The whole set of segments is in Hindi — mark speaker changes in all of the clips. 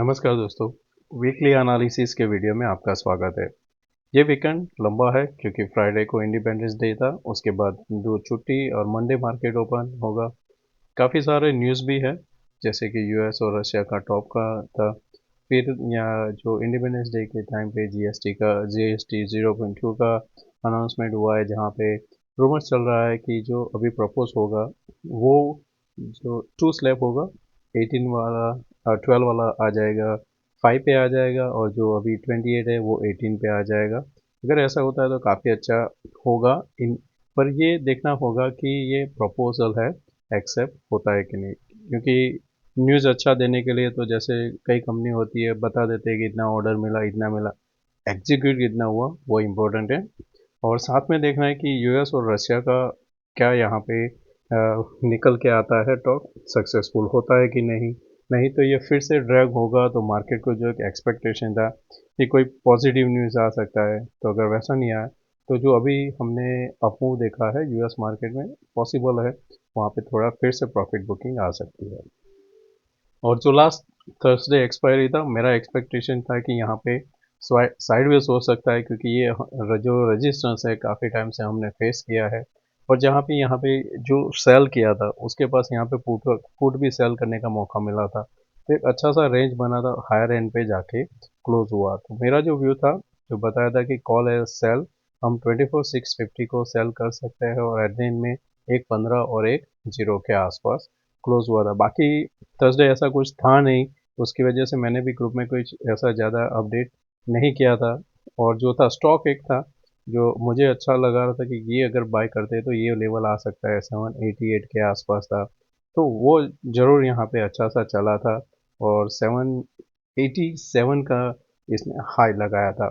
Speaker 1: नमस्कार दोस्तों। वीकली एनालिसिस के वीडियो में आपका स्वागत है। ये वीकेंड लंबा है क्योंकि फ्राइडे को इंडिपेंडेंस डे था। उसके बाद दो छुट्टी और मंडे मार्केट ओपन होगा। काफ़ी सारे न्यूज़ भी है, जैसे कि यूएस और रशिया का टॉप का था। फिर यहाँ जो इंडिपेंडेंस डे के टाइम पे जीएसटी 0.2 का अनाउंसमेंट हुआ है, जहाँ पे रूमर्स चल रहा है कि जो अभी प्रपोज होगा वो जो टू स्लैब होगा, 18 वाला 12 वाला आ जाएगा, 5 पे आ जाएगा, और जो अभी 28 है वो 18 पे आ जाएगा। अगर ऐसा होता है तो काफ़ी अच्छा होगा। इन पर ये देखना होगा कि ये प्रपोजल है, एक्सेप्ट होता है कि नहीं, क्योंकि न्यूज़ अच्छा देने के लिए तो जैसे कई कंपनी होती है, बता देते हैं कि इतना ऑर्डर मिला, इतना मिला, एग्जीक्यूट कितना हुआ वो इम्पोर्टेंट है। और साथ में देखना है कि यूएस और रशिया का क्या यहाँ पे निकल के आता है, टॉक सक्सेसफुल होता है कि नहीं। नहीं तो ये फिर से ड्रैग होगा, तो मार्केट को जो एक एक्सपेक्टेशन था कि कोई पॉजिटिव न्यूज़ आ सकता है, तो अगर वैसा नहीं आया तो जो अभी हमने अपमूव देखा है यूएस मार्केट में, पॉसिबल है वहाँ पे थोड़ा फिर से प्रॉफिट बुकिंग आ सकती है। और जो लास्ट थर्सडे एक्सपायरी था, मेरा एक्सपेक्टेशन था कि यहाँ पे साइडवेज हो सकता है, क्योंकि ये जो रेजिस्टेंस है काफ़ी टाइम से हमने फेस किया है। और जहाँ पे यहाँ पे जो सेल किया था उसके पास यहाँ पे पुट भी सेल करने का मौका मिला था, तो एक अच्छा सा रेंज बना था, हायर एंड पे जाके क्लोज हुआ। तो मेरा जो व्यू था, जो बताया था कि कॉल है सेल, हम 24,650 को सेल कर सकते हैं, और एट द एंड में एक 15 और एक जीरो के आसपास क्लोज हुआ था। बाकी थर्सडे ऐसा कुछ था नहीं, उसकी वजह से मैंने भी ग्रुप में कुछ ऐसा ज़्यादा अपडेट नहीं किया था। और जो था स्टॉक एक था जो मुझे अच्छा लगा रहा था कि ये अगर बाय करते हैं तो ये लेवल आ सकता है, 788 के आसपास था, तो वो ज़रूर यहाँ पे अच्छा सा चला था। और 787 का इसने हाई लगाया था,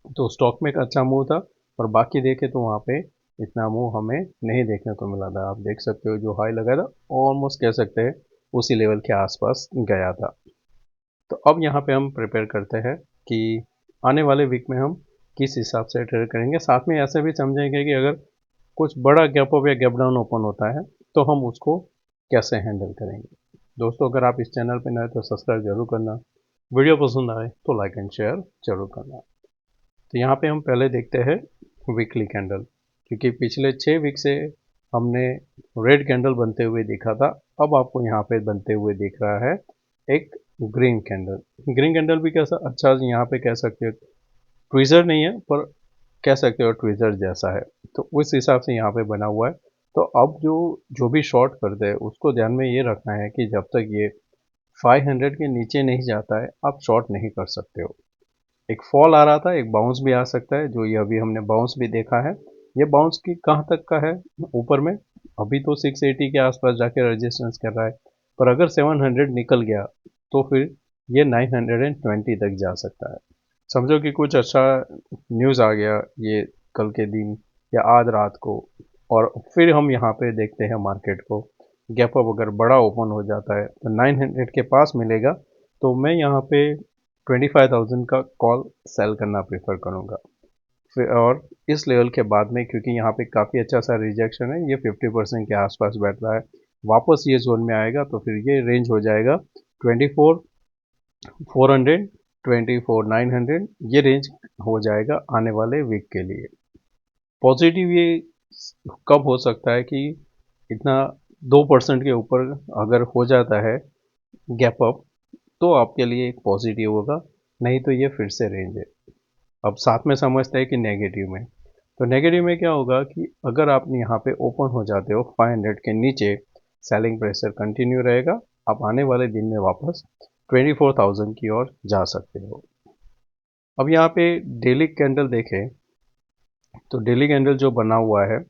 Speaker 1: तो स्टॉक में एक अच्छा मूव था। और बाकी देखे तो वहाँ पे इतना मूव हमें नहीं देखने को मिला था। आप देख सकते हो जो हाई लगा था, ऑलमोस्ट कह सकते हैं उसी लेवल के आसपास गया था। तो अब यहाँ पे हम प्रिपेयर करते हैं कि आने वाले वीक में हम किस हिसाब से ट्रेड करेंगे। साथ में ऐसे भी समझेंगे कि अगर कुछ बड़ा गैप अप या गैप डाउन ओपन होता है तो हम उसको कैसे हैंडल करेंगे। दोस्तों, अगर आप इस चैनल पर नए तो सब्सक्राइब जरूर करना, वीडियो पसंद आए तो लाइक एंड शेयर जरूर करना। तो यहाँ पे हम पहले देखते हैं वीकली कैंडल, क्योंकि पिछले 6 वीक से हमने रेड कैंडल बनते हुए देखा था। अब आपको यहाँ पे बनते हुए दिख रहा है एक ग्रीन कैंडल। ग्रीन कैंडल भी कैसा अच्छा यहाँ पे कह सकते हो, ट्विज़र नहीं है पर कह सकते हो ट्विज़र जैसा है, तो उस हिसाब से यहाँ पे बना हुआ है। तो अब जो जो भी शॉर्ट करते हैं उसको ध्यान में ये रखना है कि जब तक ये 500 के नीचे नहीं जाता है आप शॉर्ट नहीं कर सकते हो। एक फॉल आ रहा था, एक बाउंस भी आ सकता है, जो ये अभी हमने बाउंस भी देखा है। ये बाउंस की कहाँ तक का है ऊपर में, अभी तो 680 के आसपास जाके रेजिस्टेंस कर रहा है, पर अगर 700 निकल गया तो फिर ये 920 तक जा सकता है। समझो कि कुछ अच्छा न्यूज़ आ गया ये कल के दिन या आज रात को, और फिर हम यहाँ पे देखते हैं मार्केट को गैप अप अगर बड़ा ओपन हो जाता है तो 900 के पास मिलेगा, तो मैं यहाँ पे 25,000 का कॉल सेल करना प्रेफर करूँगा। फिर और इस लेवल के बाद में, क्योंकि यहाँ पे काफ़ी अच्छा सा रिजेक्शन है, ये 50% के आसपास बैठ रहा है, वापस ये जोन में आएगा तो फिर ये रेंज हो जाएगा 24,400, 24,900, ये रेंज हो जाएगा आने वाले वीक के लिए। पॉजिटिव ये कब हो सकता है कि इतना 2% के ऊपर अगर हो जाता है गैप अप, तो आपके लिए एक पॉजिटिव होगा, नहीं तो ये फिर से रेंज है। अब साथ में समझते हैं कि नेगेटिव में, तो नेगेटिव में क्या होगा कि अगर आप यहाँ पे ओपन हो जाते हो 500 के नीचे, सेलिंग प्रेशर कंटिन्यू रहेगा, आप आने वाले दिन में वापस 24,000 की ओर जा सकते हो। अब यहाँ पे डेली कैंडल देखें तो डेली कैंडल जो बना हुआ है,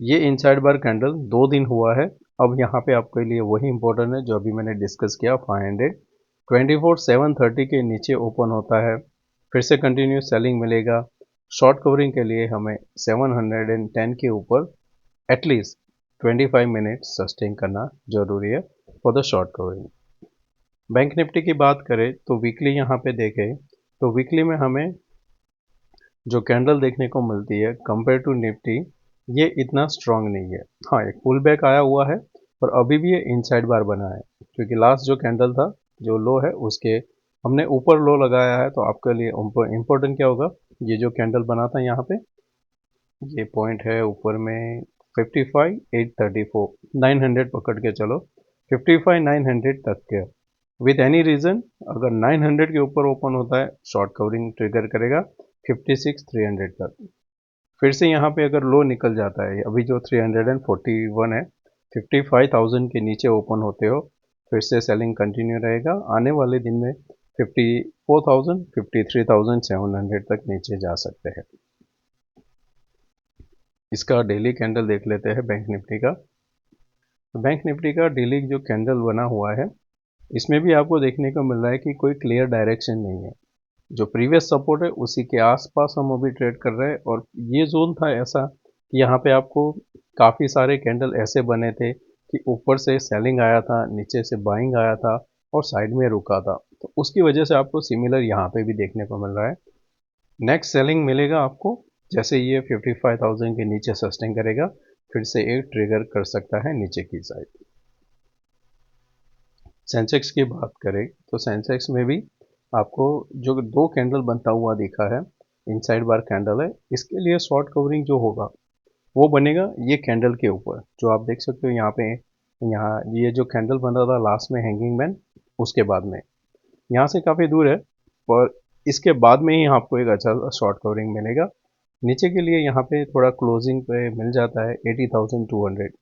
Speaker 1: ये इनसाइड बार कैंडल 2 दिन हुआ है। अब यहाँ पे आपके लिए वही इंपॉर्टेंट है जो अभी मैंने डिस्कस किया, 500 24,730 के नीचे ओपन होता है, फिर से कंटिन्यू सेलिंग मिलेगा। शॉर्ट कवरिंग के लिए हमें 710 के ऊपर एटलीस्ट 25 मिनट सस्टेन करना जरूरी है for the short covering. Bank Nifty की बात करें तो वीकली यहाँ पे देखें तो वीकली में हमें जो कैंडल देखने को मिलती है कंपेयर टू निफ्टी, ये इतना स्ट्रांग नहीं है। हाँ, एक पुल बैक आया हुआ है, पर अभी भी ये इनसाइड बार बना है, क्योंकि लास्ट जो कैंडल था जो लो है उसके हमने ऊपर लो लगाया है, तो आपके लिए इम्पोर्टेंट क्या होगा, ये जो कैंडल बना था यहाँ पे, ये पॉइंट है ऊपर में 55,834, 900 पकड़ के चलो, 55,900 तक के विथ एनी रीज़न, अगर 900 के ऊपर ओपन होता है शॉर्ट कवरिंग ट्रिगर करेगा 56,300 तक। फिर से यहाँ पे अगर लो निकल जाता है, अभी जो 341 है, 55,000 के नीचे ओपन होते हो, फिर से सेलिंग कंटिन्यू रहेगा, आने वाले दिन में 54,000 53,700 तक नीचे जा सकते हैं। इसका डेली कैंडल देख लेते हैं बैंक निफ्टी का। तो बैंक निफ्टी का डेली जो कैंडल बना हुआ है, इसमें भी आपको देखने को मिल रहा है कि कोई क्लियर डायरेक्शन नहीं है। जो प्रीवियस सपोर्ट है उसी के आसपास हम अभी ट्रेड कर रहे हैं, और ये जोन था ऐसा कि यहाँ पे आपको काफ़ी सारे कैंडल ऐसे बने थे कि ऊपर से सेलिंग आया था, नीचे से बाइंग आया था और साइड में रुका था, तो उसकी वजह से आपको सिमिलर यहाँ पे भी देखने को मिल रहा है। नेक्स्ट सेलिंग मिलेगा आपको जैसे ये 55,000 के नीचे सस्टेन करेगा, फिर से एक ट्रिगर कर सकता है नीचे की साइड। सेंसेक्स की बात करें तो सेंसेक्स में भी आपको जो दो कैंडल बनता हुआ दिखा है, इनसाइड बार कैंडल है, इसके लिए शॉर्ट कवरिंग जो होगा वो बनेगा ये कैंडल के ऊपर, जो आप देख सकते हो यहाँ पे। यहाँ ये जो कैंडल बना था लास्ट में हैंगिंग मैन, उसके बाद में यहाँ से काफ़ी दूर है, पर इसके बाद में ही आपको एक अच्छा शॉर्ट कवरिंग मिलेगा। नीचे के लिए यहाँ पे थोड़ा क्लोजिंग पे मिल जाता है 80,200,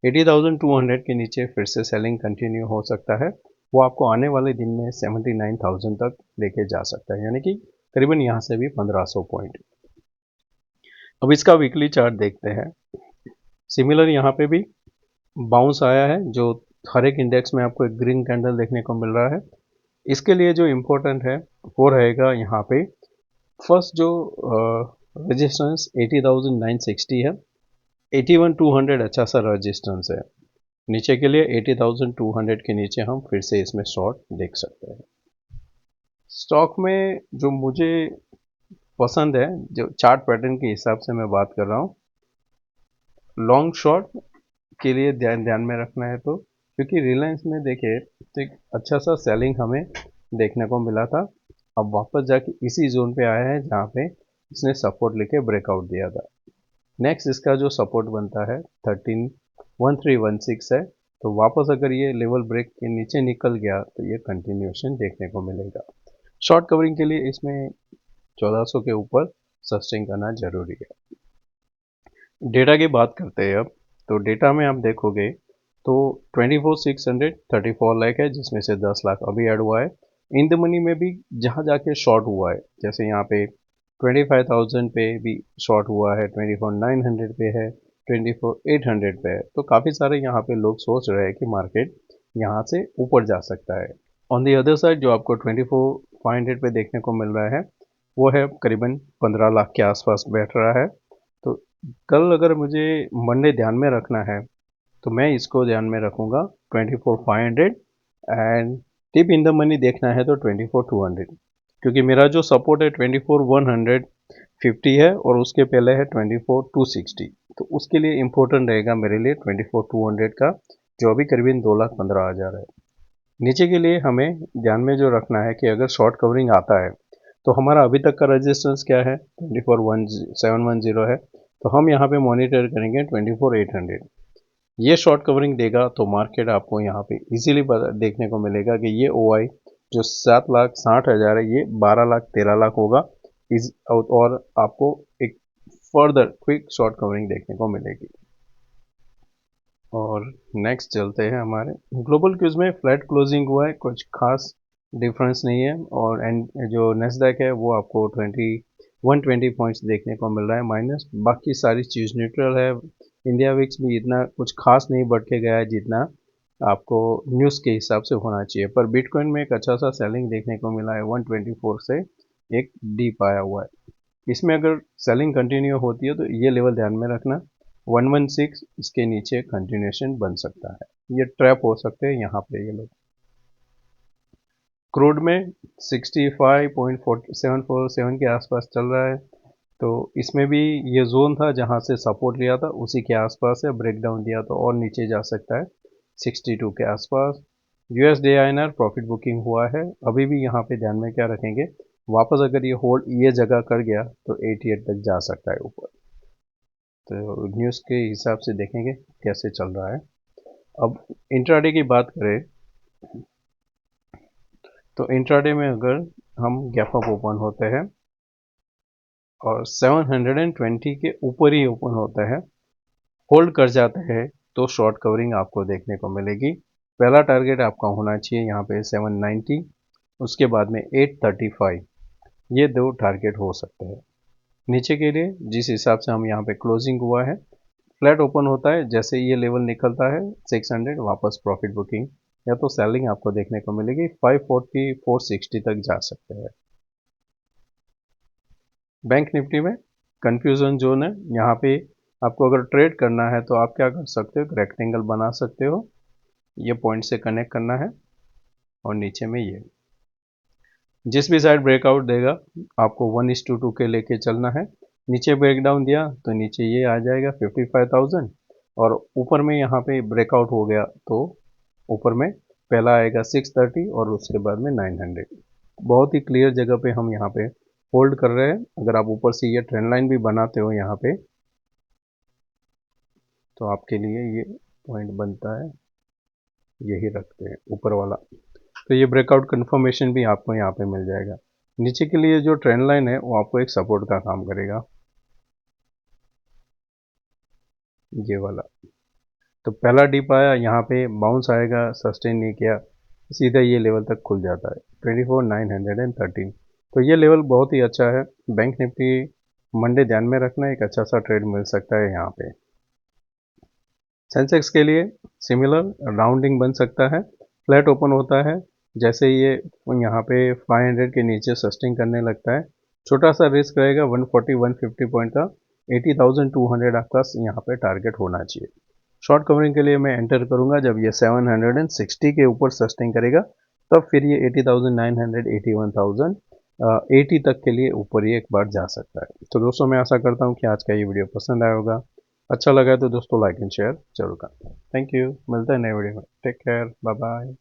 Speaker 1: 80,200 के नीचे फिर से सेलिंग कंटिन्यू हो सकता है, वो आपको आने वाले दिन में 79,000 तक लेके जा सकता है, यानी कि करीबन यहाँ से भी 1500 पॉइंट। अब इसका वीकली चार्ट देखते हैं। सिमिलर यहाँ पे भी बाउंस आया है, जो हर एक इंडेक्स में आपको एक ग्रीन कैंडल देखने को मिल रहा है। इसके लिए जो इम्पोर्टेंट है वो रहेगा यहाँ पे फर्स्ट जो रेजिस्टेंस 80,960 है, 81,200 अच्छा सा रेजिस्टेंस है। नीचे के लिए 80,200 के नीचे हम फिर से इसमें शॉर्ट देख सकते हैं। स्टॉक में जो मुझे पसंद है, जो चार्ट पैटर्न के हिसाब से मैं बात कर रहा हूँ, लॉन्ग शॉर्ट के लिए ध्यान ध्यान में रखना है, तो क्योंकि रिलायंस में देखिए तो एक अच्छा सा सेलिंग हमें देखने को मिला था, अब वापस जाके इसी जोन पे आया है जहाँ पे इसने सपोर्ट लेके ब्रेकआउट दिया था। नेक्स्ट इसका जो सपोर्ट बनता है 13,1316 है, तो वापस अगर ये लेवल ब्रेक के नीचे निकल गया तो ये कंटिन्यूएशन देखने को मिलेगा। शॉर्ट कवरिंग के लिए इसमें 1400 के ऊपर सस्टेन करना जरूरी है। डेटा की बात करते हैं अब, तो डेटा में आप देखोगे तो 24,634 लाख है, जिसमें से 10 लाख अभी ऐड हुआ है। इन द मनी में भी जहाँ जाके शॉर्ट हुआ है, जैसे यहाँ पे 25,000 पे भी शॉर्ट हुआ है, 24,900 पे है, 24,800 पे है, तो काफ़ी सारे यहाँ पे लोग सोच रहे हैं कि मार्केट यहाँ से ऊपर जा सकता है। ऑन दी अदर साइड जो आपको 24,500 पे देखने को मिल रहा है, वो है करीबन 15 लाख के आसपास बैठ रहा है। तो कल अगर मुझे मंडे ध्यान में रखना है तो मैं इसको ध्यान में रखूँगा 24,500, and tip in the money देखना है तो 24,200, क्योंकि मेरा जो सपोर्ट है 24,150 है और उसके पहले है 24,260, तो उसके लिए इम्पोर्टेंट रहेगा मेरे लिए 24,200 का, जो अभी करीबन 2,15,000 है। नीचे के लिए हमें ध्यान में जो रखना है कि अगर शॉर्ट कवरिंग आता है तो हमारा अभी तक का रेजिस्टेंस क्या है, 24,710 है, तो हम यहाँ पे मॉनिटर करेंगे 24,800। ये शॉर्ट कवरिंग देगा तो मार्केट आपको यहाँ पे इजीली देखने को मिलेगा कि ये ओआई जो 7,60,000 है, ये 12,13,00,000 होगा और आपको एक फर्दर क्विक शॉर्ट कवरिंग देखने को मिलेगी। और नेक्स्ट चलते हैं हमारे ग्लोबल क्यूज में। फ्लैट क्लोजिंग हुआ है, कुछ खास डिफरेंस नहीं है, और एंड जो नेस्डैक है वो आपको 120 पॉइंट्स देखने को मिल रहा है माइनस, बाकी सारी चीज़ न्यूट्रल है। इंडिया विक्स भी इतना कुछ खास नहीं बढ़ के गया है जितना आपको न्यूज़ के हिसाब से होना चाहिए, पर बिटकॉइन में एक अच्छा सा सेलिंग देखने को मिला है, 124 से एक डीप आया हुआ है। इसमें अगर सेलिंग कंटिन्यू होती है तो ये लेवल ध्यान में रखना, 116 इसके नीचे कंटिन्यूएशन बन सकता है, ये ट्रैप हो सकते हैं यहाँ पे ये लोग। क्रूड में 65.747 के आसपास चल रहा है, तो इसमें भी ये जोन था जहाँ से सपोर्ट लिया था, उसी के आसपास है, ब्रेकडाउन दिया तो और नीचे जा सकता है 62 के आसपास। USD INR प्रॉफिट बुकिंग हुआ है। अभी भी यहाँ पे ध्यान में क्या रखेंगे, वापस अगर ये होल्ड ये जगह कर गया तो 88 तक जा सकता है ऊपर। तो न्यूज़ के हिसाब से देखेंगे कैसे चल रहा है। अब इंट्राडे की बात करें तो इंट्राडे में अगर हम गैप अप ओपन होते हैं और 720 के ऊपर ही ओपन होता है, होल्ड कर जाते हैं, तो शॉर्ट कवरिंग आपको देखने को मिलेगी। पहला टारगेट आपका होना चाहिए यहाँ पे 790, उसके बाद में 835, ये दो टारगेट हो सकते हैं। नीचे के लिए जिस हिसाब से हम यहाँ पे क्लोजिंग हुआ है, फ्लैट ओपन होता है, जैसे ये लेवल निकलता है 600 वापस प्रॉफिट बुकिंग या तो सेलिंग आपको देखने को मिलेगी। 540 460 तक जा सकते हैं। बैंक निफ्टी में कंफ्यूजन जोन है, यहाँ पे आपको अगर ट्रेड करना है तो आप क्या कर सकते हो, रेक्टेंगल बना सकते हो, ये पॉइंट से कनेक्ट करना है और नीचे में ये जिस भी साइड ब्रेकआउट देगा आपको 1:2 के लेके चलना है। नीचे ब्रेकडाउन दिया तो नीचे ये आ जाएगा 55,000 और ऊपर में यहाँ पे ब्रेकआउट हो गया तो ऊपर में पहला आएगा 630 और उसके बाद में 900। बहुत ही क्लियर जगह पे हम यहाँ पे होल्ड कर रहे हैं। अगर आप ऊपर से ये ट्रेंड लाइन भी बनाते हो यहाँ पे तो आपके लिए ये पॉइंट बनता है, यही रखते हैं ऊपर वाला। तो ये ब्रेकआउट कंफर्मेशन भी आपको यहाँ पे मिल जाएगा। नीचे के लिए जो ट्रेंड लाइन है वो आपको एक सपोर्ट का काम करेगा, ये वाला। तो पहला डिप आया, यहाँ पे बाउंस आएगा, सस्टेन नहीं किया, सीधा ये लेवल तक खुल जाता है 24,913। तो ये लेवल बहुत ही अच्छा है। बैंक निफ्टी मंडे ध्यान में रखना, एक अच्छा सा ट्रेड मिल सकता है यहाँ पे। सेंसेक्स के लिए सिमिलर राउंडिंग बन सकता है, फ्लैट ओपन होता है, जैसे ये यहाँ पे 500 के नीचे सस्टेन करने लगता है, छोटा सा रिस्क रहेगा 140 150 पॉइंट का। 80,200 आपका यहाँ पे टारगेट होना चाहिए। शॉर्ट कवरिंग के लिए मैं एंटर करूंगा जब ये 760 के ऊपर सस्टेन करेगा, तब फिर ये 80,900 81,000 80 तक के लिए ऊपर ही एक बार जा सकता है। तो दोस्तों मैं आशा करता हूँ कि आज का ये वीडियो पसंद आया होगा। अच्छा लगा है तो दोस्तों लाइक एंड शेयर जरूर करें। थैंक यू, मिलते हैं नए वीडियो में। Take care, bye bye.